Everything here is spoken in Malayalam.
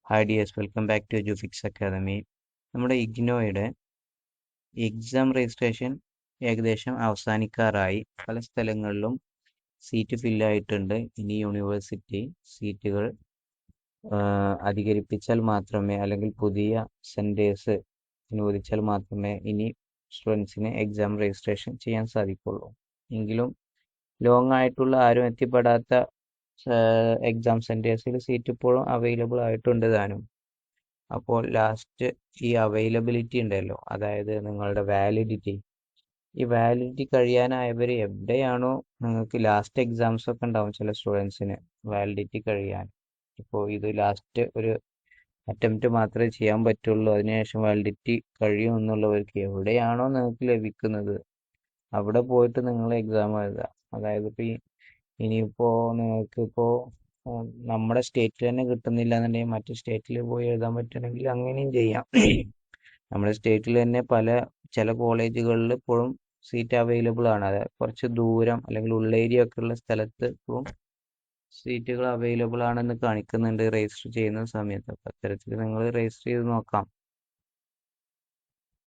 Hi dears, welcome back to Edufix Academy. നമ്മുടെ ഇഗ്നോയുടെ എക്സാം രജിസ്ട്രേഷൻ ഏകദേശം അവസാനിക്കാറായി. പല സ്ഥലങ്ങളിലും സീറ്റ് ഫില്ലായിട്ടുണ്ട്. ഇനി യൂണിവേഴ്സിറ്റി സീറ്റുകൾ അധികരിപ്പിച്ചാൽ മാത്രമേ, അല്ലെങ്കിൽ പുതിയ സെൻറ്റേഴ്സ് അനുവദിച്ചാൽ മാത്രമേ ഇനി സ്റ്റുഡൻസിന് എക്സാം രജിസ്ട്രേഷൻ ചെയ്യാൻ സാധിക്കുള്ളൂ. എങ്കിലും ലോങ് ആയിട്ടുള്ള ആരും എത്തിപ്പെടാത്ത എക്സാം സെൻറ്റേഴ്സിൽ സീറ്റ് ഇപ്പോഴും അവൈലബിൾ ആയിട്ടുണ്ട് താനും. അപ്പോൾ ലാസ്റ്റ് ഈ അവൈലബിലിറ്റി ഉണ്ടല്ലോ, അതായത് നിങ്ങളുടെ ഈ വാലിഡിറ്റി കഴിയാനായവർ എവിടെയാണോ, നിങ്ങൾക്ക് ലാസ്റ്റ് എക്സാംസ് ഒക്കെ ഉണ്ടാവും ചില സ്റ്റുഡൻസിന് വാലിഡിറ്റി കഴിയാൻ. ഇപ്പോൾ ഇത് ലാസ്റ്റ് ഒരു അറ്റംപ്റ്റ് മാത്രമേ ചെയ്യാൻ പറ്റുള്ളൂ, അതിനുശേഷം വാലിഡിറ്റി കഴിയും എന്നുള്ളവർക്ക് എവിടെയാണോ നിങ്ങൾക്ക് ലഭിക്കുന്നത് അവിടെ പോയിട്ട് നിങ്ങൾ എക്സാം എഴുതുക. അതായത് ഇനിയിപ്പോൾ നിങ്ങൾക്കിപ്പോൾ നമ്മുടെ സ്റ്റേറ്റിൽ തന്നെ കിട്ടുന്നില്ല എന്നുണ്ടെങ്കിൽ മറ്റു സ്റ്റേറ്റിൽ പോയി എഴുതാൻ പറ്റുമെങ്കിൽ അങ്ങനെയും ചെയ്യാം. നമ്മുടെ സ്റ്റേറ്റിൽ തന്നെ ചില കോളേജുകളിൽ ഇപ്പോഴും സീറ്റ് അവൈലബിൾ ആണ്. അതായത് കുറച്ച് ദൂരം അല്ലെങ്കിൽ ഉള്ളേരിയ ഒക്കെ ഉള്ള സ്ഥലത്ത് ഇപ്പോഴും സീറ്റുകൾ അവൈലബിൾ ആണെന്ന് കാണിക്കുന്നുണ്ട് രജിസ്റ്റർ ചെയ്യുന്ന സമയത്ത്. അപ്പോൾ അത്തരത്തിൽ നിങ്ങൾ രജിസ്റ്റർ ചെയ്ത് നോക്കാം.